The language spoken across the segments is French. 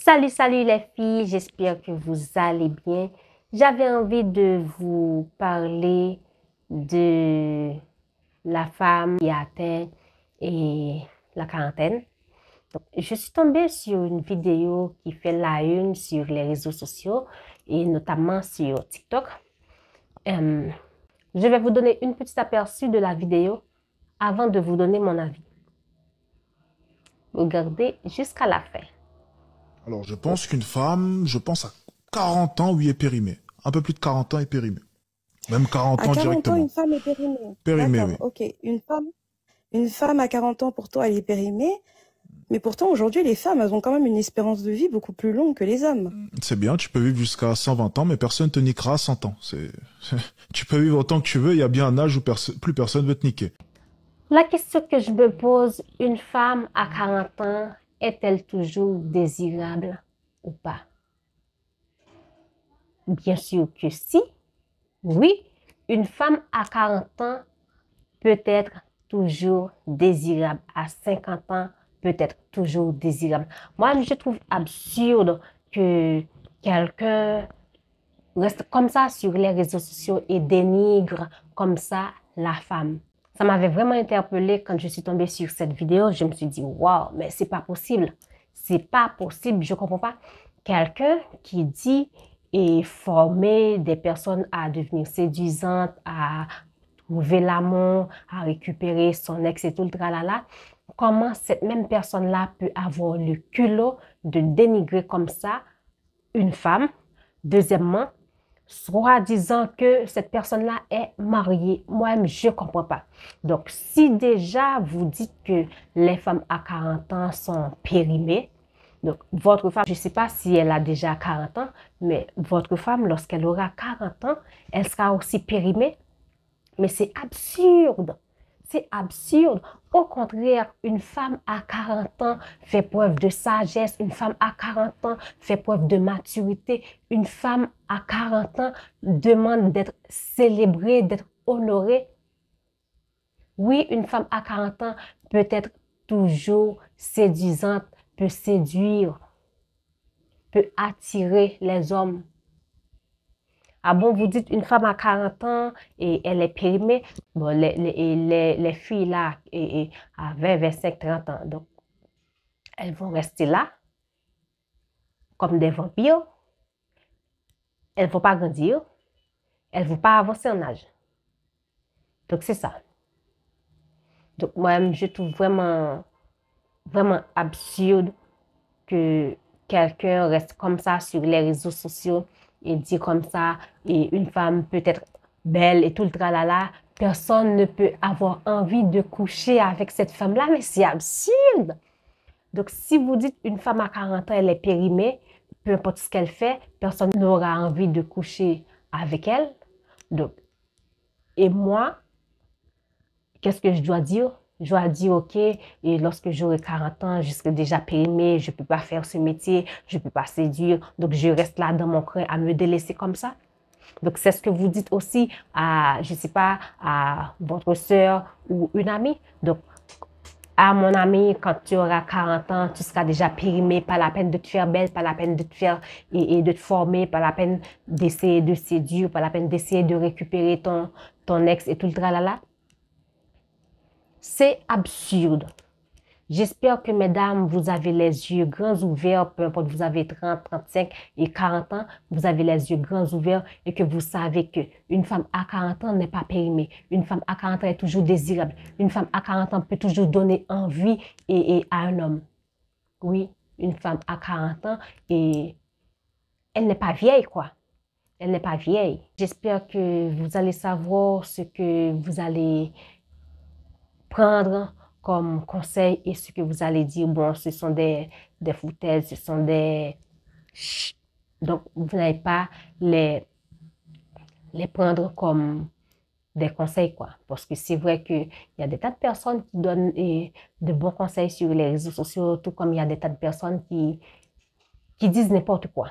Salut les filles, j'espère que vous allez bien. J'avais envie de vous parler de la femme qui atteint et la quarantaine. Donc, je suis tombée sur une vidéo qui fait la une sur les réseaux sociaux et notamment sur TikTok. Je vais vous donner une petite aperçu de la vidéo avant de vous donner mon avis. Regardez jusqu'à la fin. Alors, je pense qu'une femme, à 40 ans, oui, est périmée. Un peu plus de 40 ans est périmée. Même 40 À ans 40 ans, directement. une femme est périmée. Périmée, D'accord, oui. ok. Une femme à 40 ans, pour toi, elle est périmée. Mais pourtant, aujourd'hui, les femmes, elles ont quand même une espérance de vie beaucoup plus longue que les hommes. C'est bien, tu peux vivre jusqu'à 120 ans, mais personne te niquera à 100 ans. Tu peux vivre autant que tu veux, il y a bien un âge où plus personne veut te niquer. La question que je me pose, une femme à 40 ans, est-elle toujours désirable ou pas? Bien sûr que si. Oui, une femme à 40 ans peut être toujours désirable. À 50 ans, peut être toujours désirable. Moi, je trouve absurde que quelqu'un reste comme ça sur les réseaux sociaux et dénigre comme ça la femme. Ça m'avait vraiment interpellée quand je suis tombée sur cette vidéo. Je me suis dit, waouh, mais c'est pas possible. C'est pas possible. Je comprends pas. Quelqu'un qui dit et former des personnes à devenir séduisantes, à trouver l'amour, à récupérer son ex et tout le tralala. Comment cette même personne-là peut avoir le culot de dénigrer comme ça une femme? Deuxièmement, soit disant que cette personne-là est mariée. Moi-même, je ne comprends pas. Donc, si déjà vous dites que les femmes à 40 ans sont périmées, donc votre femme, je ne sais pas si elle a déjà 40 ans, mais votre femme, lorsqu'elle aura 40 ans, elle sera aussi périmée. Mais c'est absurde. C'est absurde. Au contraire, une femme à 40 ans fait preuve de sagesse. Une femme à 40 ans fait preuve de maturité. Une femme à 40 ans demande d'être célébrée, d'être honorée. Oui, une femme à 40 ans peut être toujours séduisante, peut séduire, peut attirer les hommes. Ah bon, vous dites une femme à 40 ans et elle est périmée. Bon, les filles là, à 20, 25, 30 ans, donc elles vont rester là comme des vampires. Elles ne vont pas grandir. Elles ne vont pas avancer en âge. Donc, c'est ça. Donc, moi-même, je trouve vraiment, vraiment absurde que quelqu'un reste comme ça sur les réseaux sociaux et dit comme ça, et une femme peut être belle et tout le tralala, personne ne peut avoir envie de coucher avec cette femme-là, mais c'est absurde. Donc, si vous dites une femme à 40 ans, elle est périmée, peu importe ce qu'elle fait, personne n'aura envie de coucher avec elle. Donc, et moi, qu'est-ce que je dois dire? Je dois dire, OK, et lorsque j'aurai 40 ans, je serai déjà périmée, je ne peux pas faire ce métier, je ne peux pas séduire, donc je reste là dans mon coin à me délaisser comme ça. Donc, c'est ce que vous dites aussi à, je ne sais pas, à votre soeur ou une amie. Donc, à mon ami, quand tu auras 40 ans, tu seras déjà périmé, pas la peine de te faire belle, pas la peine de te faire et de te former, pas la peine d'essayer de séduire, pas la peine d'essayer de récupérer ton ex et tout le tralala. C'est absurde. J'espère que, mesdames, vous avez les yeux grands ouverts, peu importe, vous avez 30, 35 et 40 ans, vous avez les yeux grands ouverts et que vous savez qu'une femme à 40 ans n'est pas périmée. Une femme à 40 ans est toujours désirable. Une femme à 40 ans peut toujours donner envie à un homme. Oui, une femme à 40 ans et elle n'est pas vieille, quoi. Elle n'est pas vieille. J'espère que vous allez savoir ce que vous allez prendre comme conseil et ce que vous allez dire, bon, ce sont des foutaises, ce sont des... Donc, vous n'allez pas les prendre comme des conseils, quoi. Parce que c'est vrai qu'il y a des tas de personnes qui donnent de bons conseils sur les réseaux sociaux, tout comme il y a des tas de personnes qui disent n'importe quoi.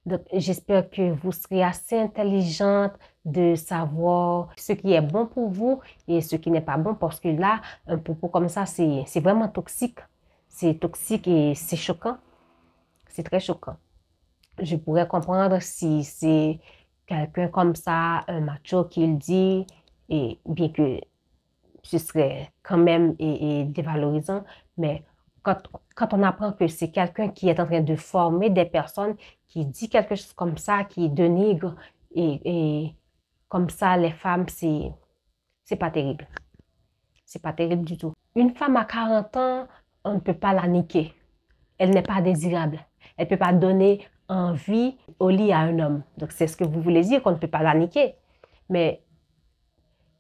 Donc, j'espère que vous serez assez intelligente de savoir ce qui est bon pour vous et ce qui n'est pas bon, parce que là, un propos comme ça, c'est vraiment toxique. C'est toxique et c'est choquant. c'est très choquant. Je pourrais comprendre si c'est quelqu'un comme ça, un macho qui le dit, et bien que ce serait quand même dévalorisant, mais quand on apprend que c'est quelqu'un qui est en train de former des personnes, qui dit quelque chose comme ça, qui dénigre, et comme ça, les femmes, c'est pas terrible. C'est pas terrible du tout. Une femme à 40 ans, on ne peut pas la niquer. Elle n'est pas désirable. Elle ne peut pas donner envie au lit à un homme. Donc, c'est ce que vous voulez dire, qu'on ne peut pas la niquer. Mais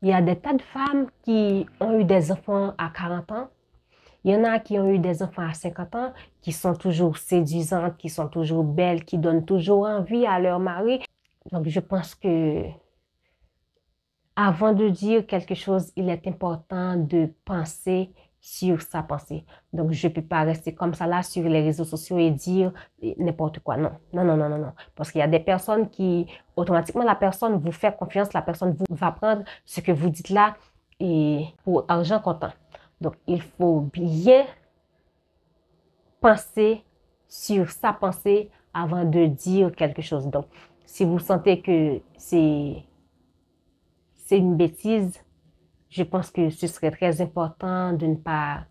il y a des tas de femmes qui ont eu des enfants à 40 ans. Il y en a qui ont eu des enfants à 50 ans, qui sont toujours séduisantes, qui sont toujours belles, qui donnent toujours envie à leur mari. Donc, je pense que avant de dire quelque chose, il est important de penser sur sa pensée. Donc, je ne peux pas rester comme ça là sur les réseaux sociaux et dire n'importe quoi. Non, non, non, non, non, non. Parce qu'il y a des personnes qui, automatiquement, la personne vous fait confiance, la personne va prendre ce que vous dites là et pour argent comptant. Donc, il faut bien penser sur sa pensée avant de dire quelque chose. Donc, si vous sentez que c'est une bêtise, je pense que ce serait très important de ne pas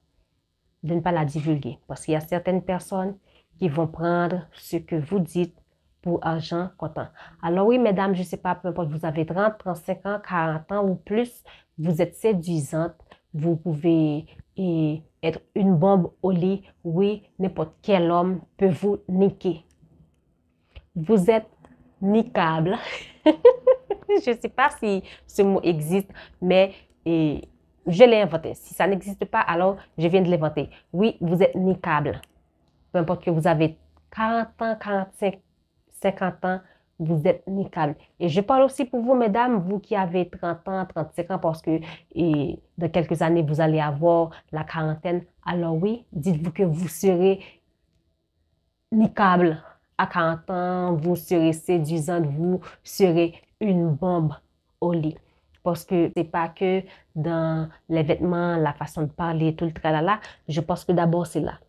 la divulguer. Parce qu'il y a certaines personnes qui vont prendre ce que vous dites pour argent comptant. Alors oui, mesdames, je ne sais pas, peu importe, vous avez 30, 35 ans, 40 ans ou plus, vous êtes séduisante, vous pouvez être une bombe au lit. Oui, n'importe quel homme peut vous niquer. Vous êtes niquable. Je ne sais pas si ce mot existe, mais je l'ai inventé. Si ça n'existe pas, alors je viens de l'inventer. Oui, vous êtes niquable. Peu importe que vous avez 40 ans, 45, 50 ans, vous êtes niquable. Et je parle aussi pour vous, mesdames, vous qui avez 30 ans, 35 ans, parce que dans quelques années, vous allez avoir la quarantaine. Alors oui, dites-vous que vous serez niquable. À 40 ans, vous serez séduisante, vous serez une bombe au lit. Parce que c'est pas que dans les vêtements, la façon de parler, tout le tralala. Je pense que d'abord, c'est là.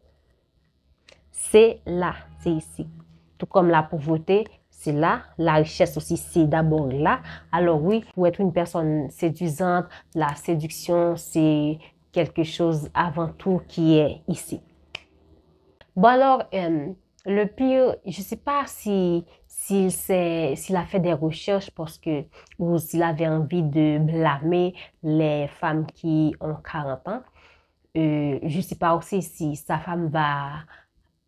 C'est là, c'est ici. Tout comme la pauvreté, c'est là. La richesse aussi, c'est d'abord là. Alors oui, pour être une personne séduisante, la séduction, c'est quelque chose avant tout qui est ici. Bon alors, le pire, je ne sais pas s'il a fait des recherches parce que, ou s'il avait envie de blâmer les femmes qui ont 40 ans. Je ne sais pas aussi si sa femme va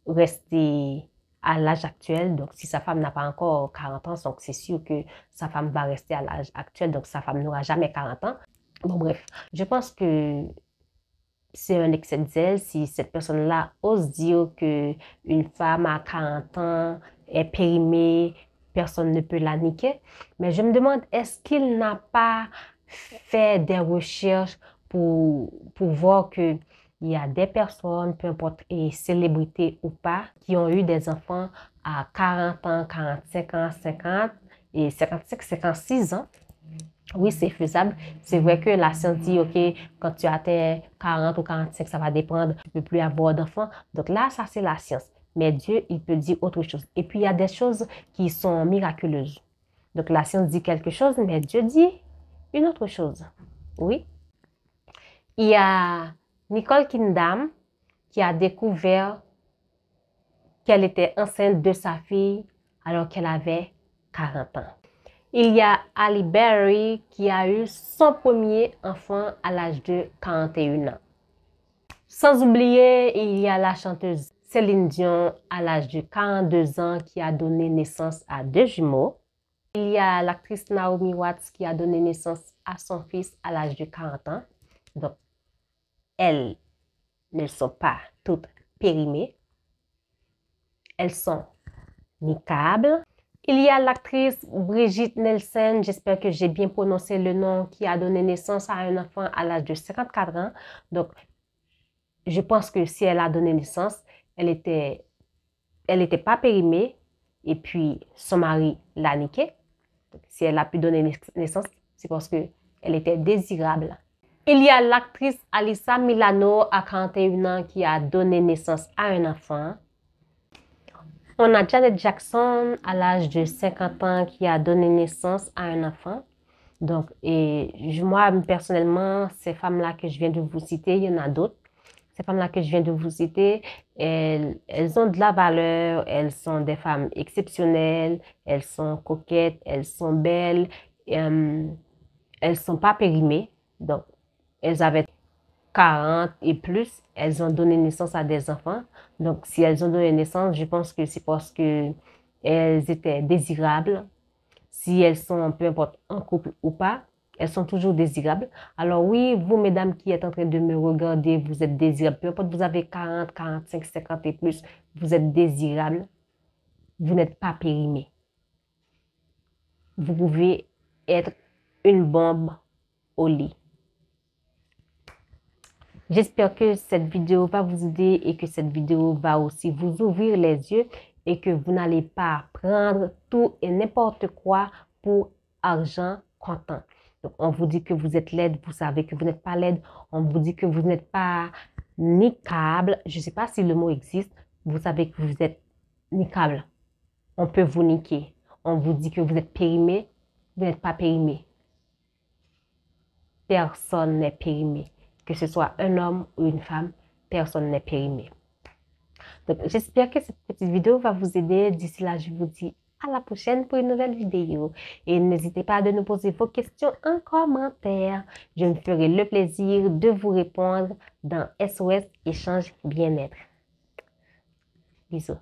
rester à l'âge actuel. Donc, si sa femme n'a pas encore 40 ans, donc c'est sûr que sa femme va rester à l'âge actuel. Donc, sa femme n'aura jamais 40 ans. Bon, bref, je pense que c'est un excès de zèle si cette personne-là ose dire qu'une femme à 40 ans est périmée, personne ne peut la niquer. Mais je me demande, est-ce qu'il n'a pas fait des recherches pour voir qu'il y a des personnes, peu importe, et célébrités ou pas, qui ont eu des enfants à 40 ans, 45 ans, 50 et 55, 56 ans. Oui, c'est faisable. C'est vrai que la science dit, OK, quand tu atteins 40 ou 45, ça va dépendre, tu ne peux plus avoir d'enfants. Donc là, ça, c'est la science. Mais Dieu, il peut dire autre chose. Et puis, il y a des choses qui sont miraculeuses. Donc, la science dit quelque chose, mais Dieu dit une autre chose. Oui. Il y a Nicole Kidman qui a découvert qu'elle était enceinte de sa fille alors qu'elle avait 40 ans. Il y a Halle Berry qui a eu son premier enfant à l'âge de 41 ans. Sans oublier, il y a la chanteuse Céline Dion à l'âge de 42 ans qui a donné naissance à 2 jumeaux. Il y a l'actrice Naomi Watts qui a donné naissance à son fils à l'âge de 40 ans. Donc, elles ne sont pas toutes périmées. Elles sont niquables. Il y a l'actrice Brigitte Nielsen, j'espère que j'ai bien prononcé le nom, qui a donné naissance à un enfant à l'âge de 54 ans. Donc, je pense que si elle a donné naissance, elle était pas périmée et puis son mari l'a niquée. Si elle a pu donner naissance, c'est parce qu'elle était désirable. Il y a l'actrice Alyssa Milano à 41 ans qui a donné naissance à un enfant. On a Janet Jackson à l'âge de 50 ans qui a donné naissance à un enfant. Donc, moi, personnellement, ces femmes-là que je viens de vous citer, il y en a d'autres. Ces femmes-là que je viens de vous citer, elles ont de la valeur, elles sont des femmes exceptionnelles, elles sont coquettes, elles sont belles, elles sont pas périmées. Donc, elles avaient 40 et plus, elles ont donné naissance à des enfants. Donc, si elles ont donné naissance, je pense que c'est parce que elles étaient désirables. Si elles sont, peu importe, en couple ou pas, elles sont toujours désirables. Alors oui, vous, mesdames qui êtes en train de me regarder, vous êtes désirables. Peu importe, vous avez 40, 45, 50 et plus, vous êtes désirables. Vous n'êtes pas périmés. Vous pouvez être une bombe au lit. J'espère que cette vidéo va vous aider et que cette vidéo va aussi vous ouvrir les yeux et que vous n'allez pas prendre tout et n'importe quoi pour argent comptant. Donc, on vous dit que vous êtes laide, vous savez que vous n'êtes pas laide. On vous dit que vous n'êtes pas niquable. Je ne sais pas si le mot existe. Vous savez que vous êtes niquable. On peut vous niquer. On vous dit que vous êtes périmé. Vous n'êtes pas périmé. Personne n'est périmé. Que ce soit un homme ou une femme, personne n'est périmé. Donc, j'espère que cette petite vidéo va vous aider. D'ici là, je vous dis à la prochaine pour une nouvelle vidéo. Et n'hésitez pas à nous poser vos questions en commentaire. Je me ferai le plaisir de vous répondre dans SOS Échange Bien-être. Bisous.